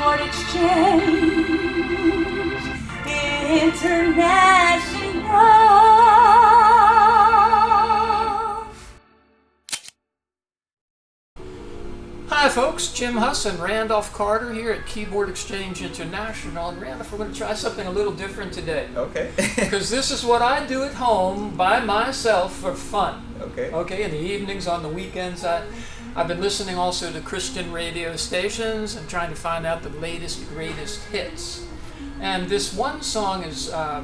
Keyboard Exchange International. Hi folks, Jim Huss and Randolph Carter here at Keyboard Exchange International. And Randolph, we're going to try something a little different today. Okay. Because this is what I do at home by myself for fun. Okay. Okay, in the evenings, on the weekends, I've been listening also to Christian radio stations and trying to find out the latest, greatest hits. And this one song is a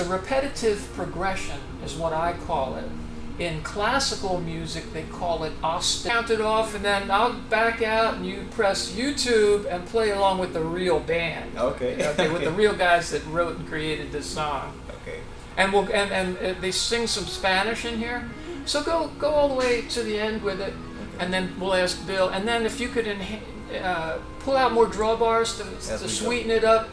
repetitive progression, is what I call it. In classical music, they call it ostinato. Count it off, and then I'll back out, and you press YouTube and play along with the real band. Okay. Okay, with the real guys that wrote and created this song. Okay. And they sing some Spanish in here, so go all the way to the end with it, and then we'll ask Bill. And then if you could pull out more drawbars to sweeten it up,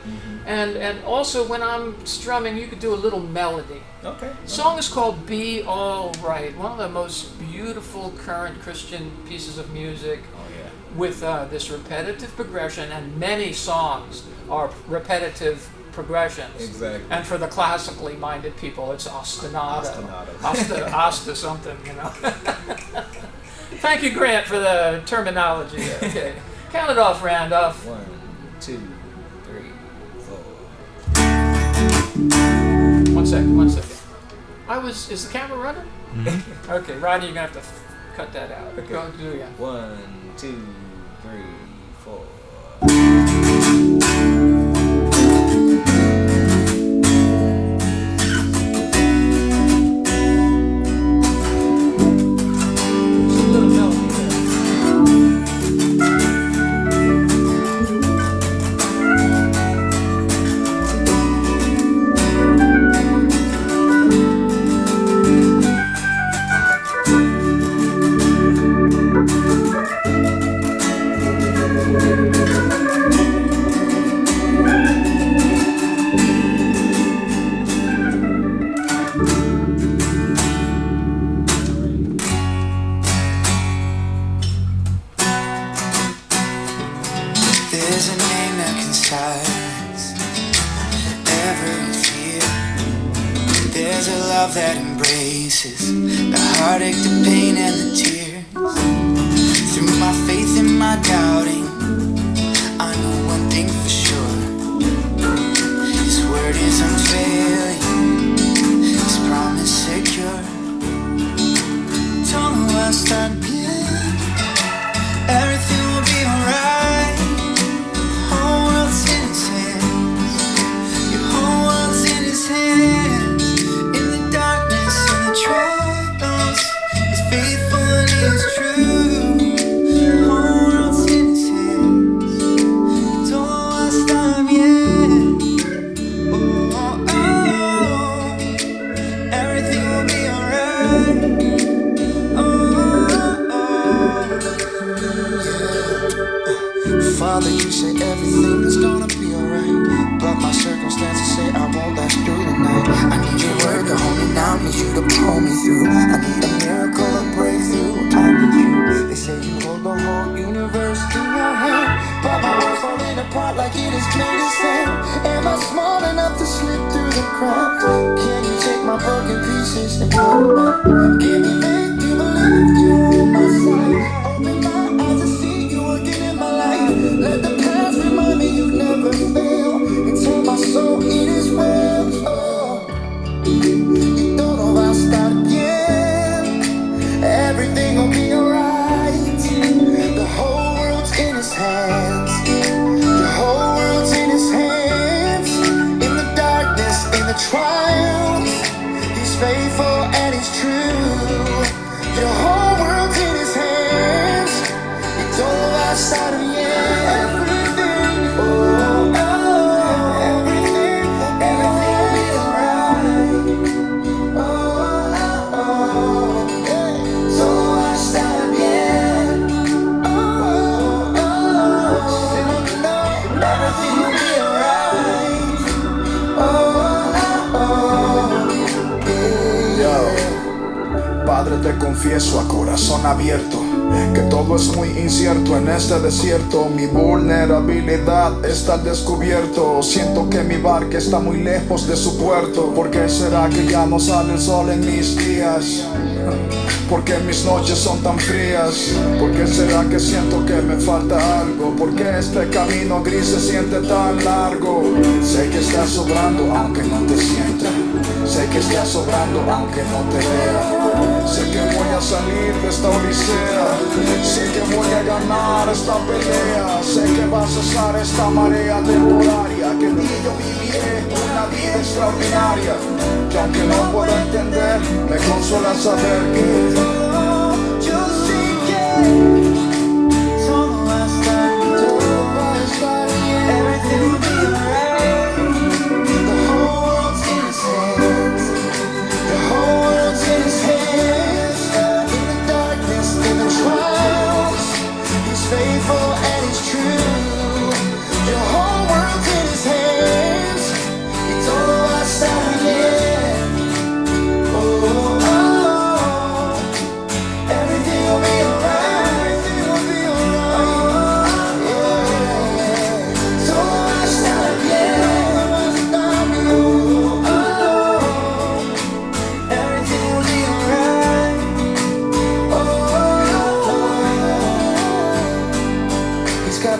and also when I'm strumming, you could do a little melody. Okay. The song is called "Be All Right," one of the most beautiful current Christian pieces of music. Oh yeah. With this repetitive progression, and many songs are repetitive progressions. Exactly. And for the classically minded people, it's ostinato. Ostinato. Asta something, you know. Thank you, Grant, for the terminology. Okay. Count it off, Randolph. 1, 2, 3, 4. One second. Is the camera running? Okay, Rodney, you're going to have to cut that out. Okay. Go do it again. 1, 2, 3, 4. There's a name that can silence every fear. There's a love that embraces the heartache, the pain, and the tears. Through my faith and my doubting, I know one thing for sure. His word is unfailing, His promise secure. Don't know where I start again. Everything will be alright. Father, you say everything is gonna be alright, but my circumstances say I won't last through the night. I need your word to hold me now, need you to pull me through. I need a miracle, a breakthrough. I need you. They say you hold the whole universe in your hand, but my world's falling apart like it is made of sand. Am I small enough to slip through the cracks? Can you take my broken pieces and put them back? Give me faith, you believe you're on my side. Open my eyes to see you working in my life. Let the past remind me you never fail, and tell my soul it is well. Oh, you don't know I'll start again. Everything will be alright. The whole world's in His hands. The whole world's in His hands. In the darkness, in the trials, He's faithful and He's true. The whole world's in His hands. confieso a corazón abierto que todo es muy incierto en este desierto. Mi vulnerabilidad está al descubierto. Siento que mi barca está muy lejos de su puerto. ¿Por qué será que ya no sale el sol en mis días? ¿Por qué mis noches son tan frías? ¿Por qué será que siento que me falta algo? ¿Por qué este camino gris se siente tan largo? Sé que estás sobrando aunque no te sienta. Sé que estás sobrando aunque no te vea. Sé que voy a salir de esta odisea. Sé que voy a ganar esta pelea. Sé que va a cesar esta marea temporaria. Que en ti yo viviré una vida extraordinaria. Que aunque no pueda entender, me consuela saber que yo sé que todo va a estar bien. Everything will be alright. The whole world's in his hands. The whole world's in his hands. In the darkness, in the trials, he's faithful and he's true. The whole world's in his hands. Y todo va a estar bien.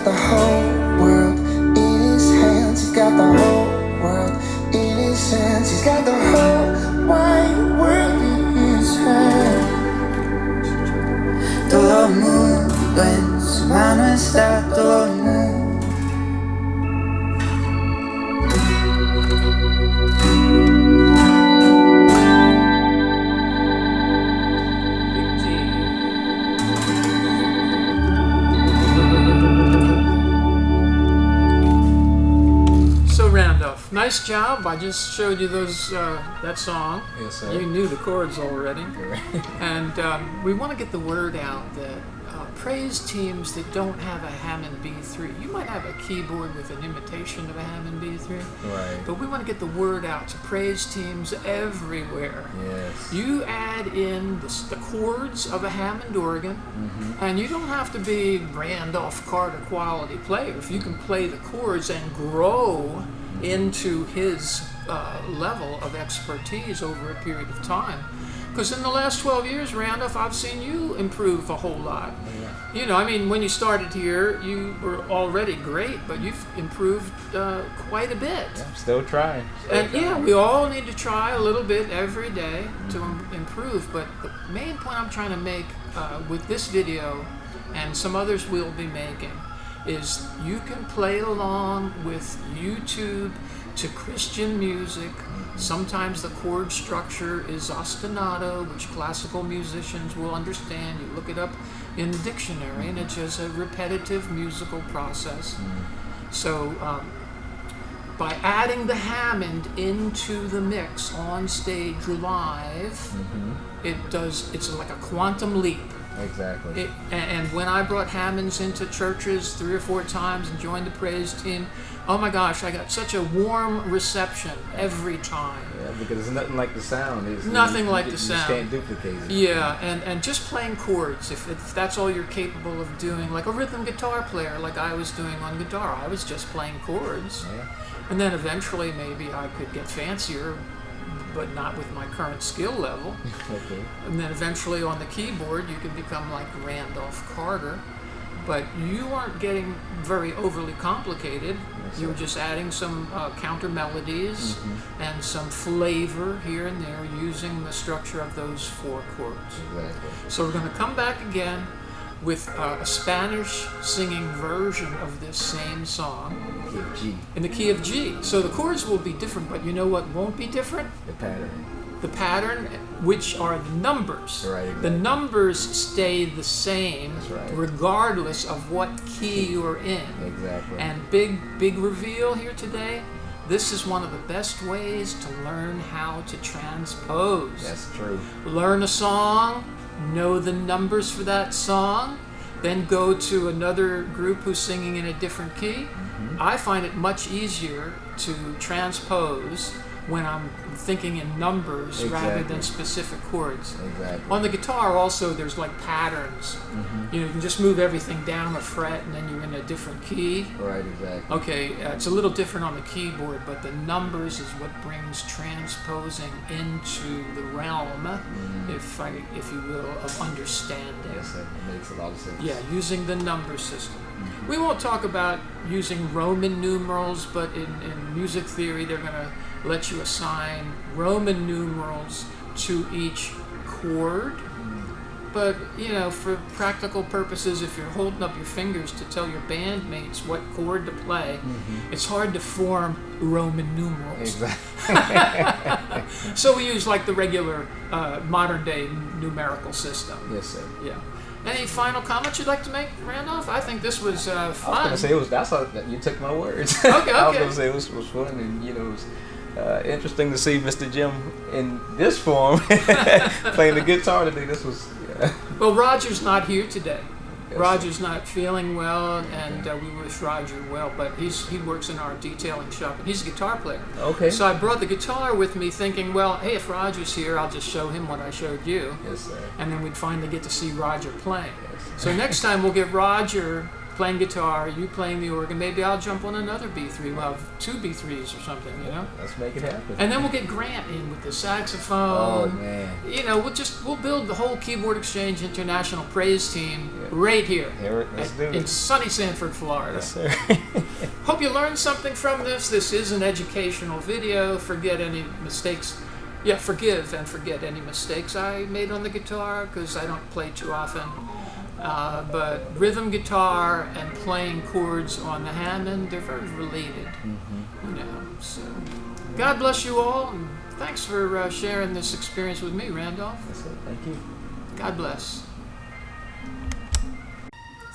The whole world in his hands. He's got the whole world in his hands. He's got the whole wide world in his hands. Todo el mundo en su mano está. Todo el mundo. Nice job. I just showed you that song. Yes, sir. You knew the chords already. And we want to get the word out that praise teams that don't have a Hammond B3, you might have a keyboard with an imitation of a Hammond B3, Right. but we want to get the word out to praise teams everywhere. Yes. You add in the chords of a Hammond organ, and you don't have to be Randolph Carter quality player. If you can play the chords and grow into his level of expertise over a period of time. Because in the last 12 years, Randolph, I've seen you improve a whole lot. Yeah. You know, I mean, when you started here, you were already great, but you've improved quite a bit. Yeah, I'm still trying. And yeah, we all need to try a little bit every day to improve. But the main point I'm trying to make with this video and some others we'll be making is you can play along with YouTube to Christian music. Sometimes the chord structure is ostinato, which classical musicians will understand. You look it up in the dictionary, and it's just a repetitive musical process. So by adding the Hammond into the mix on stage live, it's like a quantum leap. Exactly. And when I brought Hammonds into churches 3 or 4 times and joined the praise team, oh my gosh, I got such a warm reception every time. Yeah, because it's nothing like the sound. It's Nothing like the you sound. just can't duplicate it. Yeah, and just playing chords, if that's all you're capable of doing, like a rhythm guitar player, like I was doing on guitar, I was just playing chords. Yeah. And then eventually maybe I could get fancier, but not with my current skill level. Okay. And then eventually on the keyboard you can become like Randolph Carter. But you aren't getting very overly complicated. Yes, You were sir. just adding some counter melodies and some flavor here and there using the structure of those 4 chords. Exactly. So we're going to come back again with a Spanish singing version of this same song Key of G. in the key of G. So the chords will be different, but you know what won't be different? The pattern. The pattern, which are the numbers. Right, The exactly. numbers stay the same That's right. regardless of what key you're in. Exactly. And big reveal here today, this is one of the best ways to learn how to transpose. That's true. Learn a song, know the numbers for that song, then go to another group who's singing in a different key. I find it much easier to transpose when I'm thinking in numbers rather Exactly. than specific chords. Exactly. On the guitar also there's like patterns. Mm-hmm. You can just move everything down a fret and then you're in a different key. Right, exactly. Okay, it's a little different on the keyboard, but the numbers is what brings transposing into the realm, if you will, of understanding. Yes, that makes a lot of sense. Yeah, using the number system. We won't talk about using Roman numerals, but in music theory they're going to let you assign Roman numerals to each chord. But, for practical purposes, if you're holding up your fingers to tell your bandmates what chord to play, it's hard to form Roman numerals. Exactly. So we use like the regular modern day numerical system. Yes, sir. Yeah. Any final comments you'd like to make, Randolph? I think this was fun. I was gonna say you took my words. Okay. I was gonna say it was fun, and it was interesting to see Mr. Jim in this form playing the guitar today. This was. Well, Roger's not here today. Yes, Roger's not feeling well, and we wish Roger well. But he works in our detailing shop, and he's a guitar player. Okay. So I brought the guitar with me, thinking, well, hey, if Roger's here, I'll just show him what I showed you, Yes, sir. and then we'd finally get to see Roger playing. Yes. So next time we'll get Roger playing guitar, you playing the organ. Maybe I'll jump on another B3. We'll have 2 B3s or something, Let's make it happen. And then we'll get Grant in with the Oh saxophone. man. We'll build the whole Keyboard Exchange International Praise Team right here Let's do in it. sunny Sanford, Florida. Yes, sir. Hope you learned something from this. This is an educational video. Forgive and forget any mistakes I made on the guitar because I don't play too often. But rhythm guitar and playing chords on the Hammond, they're very related. So God bless you all, and thanks for sharing this experience with me, Randolph. Yes, sir. Thank you. God bless.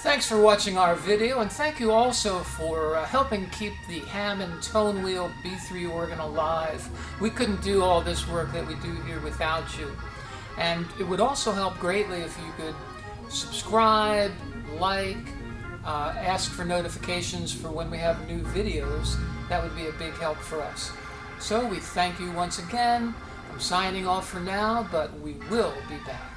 Thanks for watching our video, and thank you also for helping keep the Hammond Tone Wheel B3 organ alive. We couldn't do all this work that we do here without you. And it would also help greatly if you could subscribe, like, ask for notifications for when we have new videos. That would be a big help for us. So we thank you once again. I'm signing off for now, but we will be back.